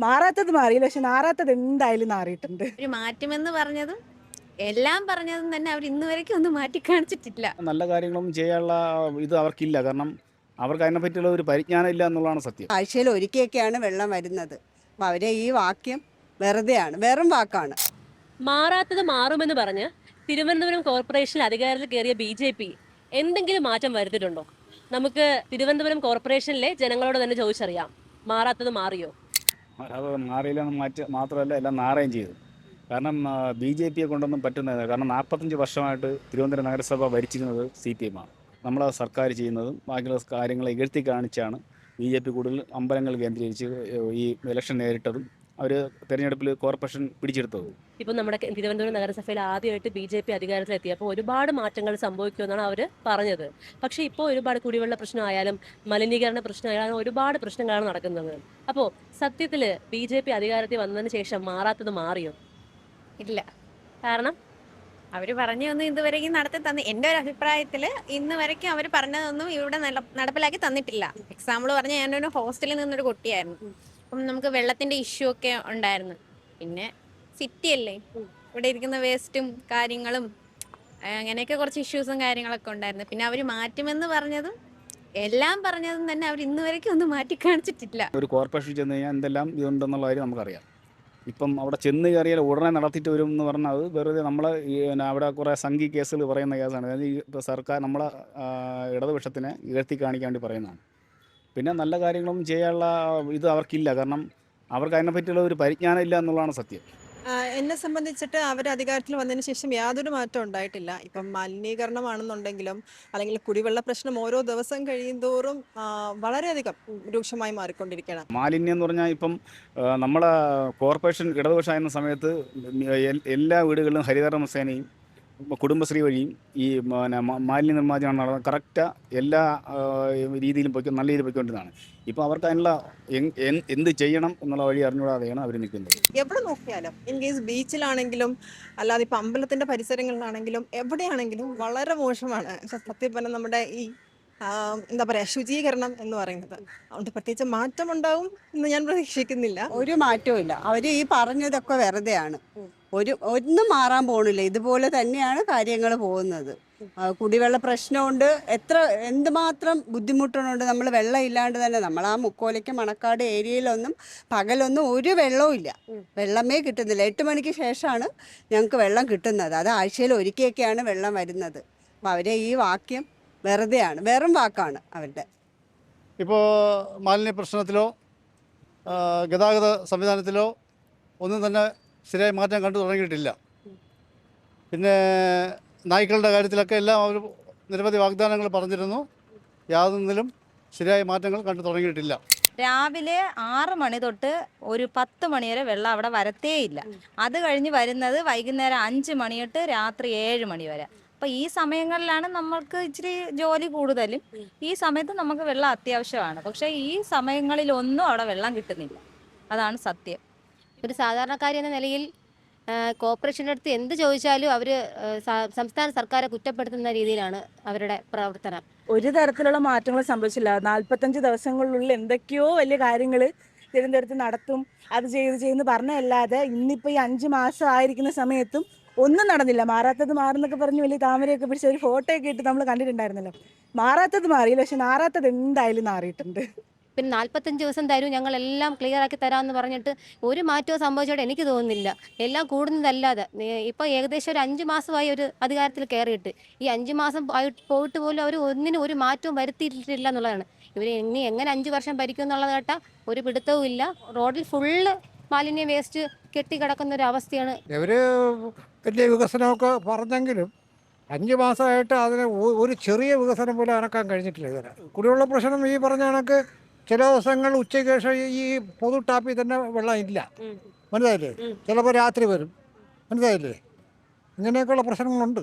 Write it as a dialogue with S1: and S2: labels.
S1: മാറാത്തത് മാറിയില്ല, പക്ഷെ നാറാത്തത് എന്തായാലും നാറിയിട്ടുണ്ട്.
S2: ഒരു മാറ്റമെന്ന് പറഞ്ഞതും എല്ലാം പറഞ്ഞതും തന്നെ അവർ ഇന്ന് വരയ്ക്കും ഒന്നും മാറ്റി കാണിച്ചിട്ടില്ല.
S3: നല്ല കാര്യങ്ങളൊന്നും ചെയ്യാനുള്ള ഇത് അവർക്കില്ല. കാരണം അവർക്ക് അതിനെപ്പറ്റിയുള്ള ഒരു പരിജ്ഞാനം ഇല്ല എന്നുള്ളതാണ് സത്യം.
S4: ആഴ്ചയിൽ ഒരിക്കലൊക്കെയാണ് വെള്ളം വരുന്നത്. അപ്പോൾ അവരെ ഈ വാക്യം വെറുതെയാണ്, വെറും വാക്കാണ്.
S5: മാറാത്തത് മാറുമെന്ന് പറഞ്ഞ് തിരുവനന്തപുരം കോർപ്പറേഷൻ അധികാരത്തിൽ കയറിയ BJP എന്തെങ്കിലും മാറ്റം വരുത്തിയിട്ടുണ്ടോ? നമുക്ക് തിരുവനന്തപുരം കോർപ്പറേഷനിലെ ജനങ്ങളോട് തന്നെ ചോദിച്ചറിയാം. മാറാത്തത് മാറിയോ?
S3: അത് മാറിയില്ലെന്ന് മാത്രമല്ല, എല്ലാം നാറുകയും ചെയ്തു. കാരണം BJP കൊണ്ടൊന്നും പറ്റുന്നത്, കാരണം 45 വർഷമായിട്ട് തിരുവനന്തപുരം നഗരസഭ ഭരിച്ചിരുന്നത് CPM ആണ്. നമ്മളെ സർക്കാർ ചെയ്യുന്നതും ബാക്കിയുള്ള കാര്യങ്ങളെ ഇകഴ്ത്തി കാണിച്ചാണ് BJP കൂടുതൽ അമ്പലങ്ങൾ കേന്ദ്രീകരിച്ച് ഈ ഇലക്ഷൻ നേരിട്ടതും അവർ തിരഞ്ഞെടുപ്പിൽ കോർപ്പറേഷൻ പിടിച്ചെടുത്തത്.
S5: ഇപ്പം നമ്മുടെ തിരുവനന്തപുരം നഗരസഭയിൽ ആദ്യമായിട്ട് BJP അധികാരത്തിലെത്തിയപ്പോൾ ഒരുപാട് മാറ്റങ്ങൾ സംഭവിക്കുമെന്നാണ് അവർ പറഞ്ഞത്. പക്ഷേ ഇപ്പോൾ ഒരുപാട് കുടിവെള്ള പ്രശ്നമായാലും മലിനീകരണ പ്രശ്നമായാലും ഒരുപാട് പ്രശ്നങ്ങളാണ് നടക്കുന്നത്. അപ്പോൾ സത്യത്തിൽ BJP അധികാരത്തിൽ വന്നതിന് ശേഷം മാറാത്തത് മാറിയോ?
S2: ഇല്ല.
S5: കാരണം
S2: അവർ പറഞ്ഞൊന്നും ഇതുവരെയും നടത്തി തന്നി, എൻ്റെ ഒരു അഭിപ്രായത്തിൽ ഇന്ന് വരയ്ക്കും അവർ പറഞ്ഞതൊന്നും ഇവിടെ നടപ്പിലാക്കി തന്നിട്ടില്ല. എക്സാമ്പിൾ പറഞ്ഞാൽ ഞാനൊരു ഹോസ്റ്റലിൽ നിന്നൊരു കുട്ടിയായിരുന്നു. അപ്പം നമുക്ക് വെള്ളത്തിൻ്റെ ഇഷ്യൂ ഒക്കെ ഉണ്ടായിരുന്നു. പിന്നെ സിറ്റി അല്ലേ, ഇവിടെ ഇരിക്കുന്ന വേസ്റ്റും കാര്യങ്ങളും അങ്ങനെയൊക്കെ കുറച്ച് ഇഷ്യൂസും കാര്യങ്ങളൊക്കെ ഉണ്ടായിരുന്നു. പിന്നെ അവർ മാറ്റുമെന്ന് പറഞ്ഞതും എല്ലാം പറഞ്ഞതും തന്നെ അവർ ഇന്ന് വരയ്ക്കും ഒന്നും മാറ്റി കാണിച്ചിട്ടില്ല.
S3: ഒരു കോർപ്പറേഷൻ ചെന്ന് കഴിഞ്ഞാൽ എന്തെല്ലാം ഇതുണ്ടെന്നുള്ള കാര്യം നമുക്കറിയാം. ഇപ്പം അവിടെ ചെന്ന് കയറിയാൽ ഉടനെ നടത്തിയിട്ട് വരും എന്ന് പറഞ്ഞാൽ അത് വെറുതെ നമ്മളെ അവിടെ കുറേ സംഘി കേസുകൾ പറയുന്ന കേസാണ്. അതായത് ഇപ്പോൾ സർക്കാർ നമ്മളെ ഇടതുപക്ഷത്തിനെ ഉയർത്തി കാണിക്കാൻ വേണ്ടി പറയുന്നതാണ്. പിന്നെ നല്ല കാര്യങ്ങളൊന്നും ചെയ്യാനുള്ള ഇത് അവർക്കില്ല. കാരണം അവർക്ക് അതിനെപ്പറ്റിയുള്ള ഒരു പരിജ്ഞാനം ഇല്ല എന്നുള്ളതാണ് സത്യം.
S6: എന്നെ സംബന്ധിച്ചിട്ട് അവർ അധികാരത്തിൽ വന്നതിന് ശേഷം യാതൊരു മാറ്റം ഉണ്ടായിട്ടില്ല. ഇപ്പം മലിനീകരണമാണെന്നുണ്ടെങ്കിലും അല്ലെങ്കിൽ കുടിവെള്ള പ്രശ്നം ഓരോ ദിവസം കഴിയുന്തോറും വളരെയധികം രൂക്ഷമായി മാറിക്കൊണ്ടിരിക്കുകയാണ്.
S3: മാലിന്യം എന്ന് പറഞ്ഞാൽ ഇപ്പം നമ്മളെ കോർപ്പറേഷൻ ഇടതുപക്ഷമായിരുന്ന സമയത്ത് എല്ലാ വീടുകളിലും ഹരിതകർമ്മ സേനയും കുടുംബശ്രീ വഴിയും ഈ മാലിന്യ നിർമ്മാർജ്ജനം നടന്ന കറക്റ്റ് എല്ലാ രീതിയിലും നല്ല രീതിയിൽ പോയിക്കൊണ്ടിരുന്നതാണ്. ഇപ്പോൾ അവർക്ക് അതിനുള്ള എന്ത് ചെയ്യണം എന്നുള്ള വഴി അറിഞ്ഞുകൂടാതെയാണ് അവർ നിൽക്കുന്നത്.
S6: എവിടെ നോക്കിയാലും ഇൻ കേസ് ബീച്ചിലാണെങ്കിലും അല്ലാതെ ഇപ്പം അമ്പലത്തിൻ്റെ പരിസരങ്ങളിലാണെങ്കിലും എവിടെയാണെങ്കിലും വളരെ മോശമാണ് സത്യം പറഞ്ഞാൽ നമ്മുടെ ഈ എന്താ പറയുക ശുചീകരണം എന്ന് പറയുന്നത്. അതുകൊണ്ട് പ്രത്യേകിച്ച് മാറ്റമുണ്ടാവും എന്ന് ഞാൻ പ്രതീക്ഷിക്കുന്നില്ല.
S4: ഒരു മാറ്റവും ഇല്ല. അവർ ഈ പറഞ്ഞതൊക്കെ വെറുതെയാണ്. ഒന്നും മാറാൻ പോണില്ല. ഇതുപോലെ തന്നെയാണ് കാര്യങ്ങൾ പോകുന്നത്. കുടിവെള്ള പ്രശ്നമുണ്ട്. എന്തുമാത്രം ബുദ്ധിമുട്ടുന്നുണ്ട്. നമ്മൾ വെള്ളം ഇല്ലാണ്ട് തന്നെ നമ്മൾ ആ മുക്കോലയ്ക്ക് മണക്കാട് ഏരിയയിലൊന്നും പകലൊന്നും ഒരു വെള്ളവും ഇല്ല. വെള്ളമേ കിട്ടുന്നില്ല. 8 മണിക്ക് ശേഷമാണ് ഞങ്ങൾക്ക് വെള്ളം കിട്ടുന്നത്. അത് ആഴ്ചയിൽ ഒരിക്കലൊക്കെയാണ് വെള്ളം വരുന്നത്. അപ്പോൾ അവരെ ഈ വാക്യം വെറുതെയാണ്, വെറും വാക്കാണ് അവരുടെ.
S7: ഇപ്പോൾ മാലിന്യ പ്രശ്നത്തിലോ ഗതാഗത സംവിധാനത്തിലോ ഒന്നും തന്നെ ശരിയായി മാറ്റം കണ്ടു തുടങ്ങിയിട്ടില്ല. പിന്നെ നായ്ക്കളുടെ കാര്യത്തിലൊക്കെ എല്ലാം അവർ നിരവധി വാഗ്ദാനങ്ങൾ പറഞ്ഞിരുന്നു. യാതൊന്നിലും ശരിയായ മാറ്റങ്ങൾ കണ്ടു തുടങ്ങിയിട്ടില്ല.
S8: രാവിലെ 6 മണി തൊട്ട് ഒരു 10 മണി വരെ വെള്ളം അവിടെ വരത്തേയില്ല. അത് കഴിഞ്ഞ് വരുന്നത് വൈകുന്നേരം 5 മണി തൊട്ട് രാത്രി 7 മണി വരെ. അപ്പം ഈ സമയങ്ങളിലാണ് നമ്മൾക്ക് ഇച്ചിരി ജോലി കൂടുതലും. ഈ സമയത്ത് നമുക്ക് വെള്ളം അത്യാവശ്യമാണ്. പക്ഷേ ഈ സമയങ്ങളിലൊന്നും അവിടെ വെള്ളം കിട്ടുന്നില്ല. അതാണ് സത്യം.
S9: ഒരു സാധാരണക്കാരി എന്ന നിലയിൽ കോർപ്പറേഷൻ്റെ അടുത്ത് എന്ത് ചോദിച്ചാലും അവർ സംസ്ഥാന സർക്കാരെ കുറ്റപ്പെടുത്തുന്ന രീതിയിലാണ് അവരുടെ പ്രവർത്തനം.
S1: ഒരു തരത്തിലുള്ള മാറ്റങ്ങൾ സംഭവിച്ചില്ല. 45 ദിവസങ്ങളിലുള്ളിൽ എന്തൊക്കെയോ വലിയ കാര്യങ്ങൾ തിരുവനന്തപുരത്ത് നടത്തും, അത് ചെയ്യുന്നു പറഞ്ഞല്ലാതെ ഇന്നിപ്പോൾ ഈ 5 മാസം ആയിരിക്കുന്ന സമയത്തും ഒന്നും നടന്നില്ല. മാറാത്തത് മാറുന്നൊക്കെ പറഞ്ഞ് വലിയ താമരയൊക്കെ പിടിച്ച് ഒരു ഫോട്ടോ ഒക്കെ ഇട്ട് നമ്മൾ കണ്ടിട്ടുണ്ടായിരുന്നല്ലോ. മാറാത്തത് മാറിയില്ല, പക്ഷെ നാറാത്തത് എന്തായാലും നാറിയിട്ടുണ്ട്.
S9: പിന്നെ 45 ദിവസം തരൂ, ഞങ്ങളെല്ലാം ക്ലിയർ ആക്കി തരാമെന്ന് പറഞ്ഞിട്ട് ഒരു മാറ്റവും സംഭവിച്ചോട്ട് എനിക്ക് തോന്നുന്നില്ല. എല്ലാം കൂടുന്നതല്ലാതെ ഇപ്പോൾ ഏകദേശം ഒരു 5 മാസമായി ഒരു അധികാരത്തിൽ കയറിയിട്ട് ഈ 5 മാസം പോയിട്ട് പോലും അവർ ഒന്നിനും ഒരു മാറ്റവും വരുത്തിയിട്ടില്ല എന്നുള്ളതാണ്. ഇവർ ഇനി എങ്ങനെ 5 വർഷം ഭരിക്കും എന്നുള്ളത് കേട്ടാൽ ഒരു പിടുത്തവും ഇല്ല. റോഡിൽ ഫുള്ള് മാലിന്യ വേസ്റ്റ് കെട്ടിക്കിടക്കുന്ന ഒരു അവസ്ഥയാണ്.
S10: ഇവർ വലിയ വികസനമൊക്കെ പറഞ്ഞെങ്കിലും 5 മാസമായിട്ട് അതിന് ഒരു ചെറിയ വികസനം പോലും അനക്കാൻ കഴിഞ്ഞിട്ടില്ല ഇതുവരെ. കുടിവെള്ള പ്രശ്നം ഈ പറഞ്ഞ കണക്ക് ചില ദിവസങ്ങൾ ഉച്ചയ്ക്ക് ശേഷം ഈ പൊതു ടാപ്പിൽ തന്നെ വെള്ളം ഇല്ല. മനസ്സിലായില്ലേ? ചിലപ്പോൾ രാത്രി വരും. മനസ്സിലായില്ലേ? ഇങ്ങനെയൊക്കെയുള്ള പ്രശ്നങ്ങളുണ്ട്.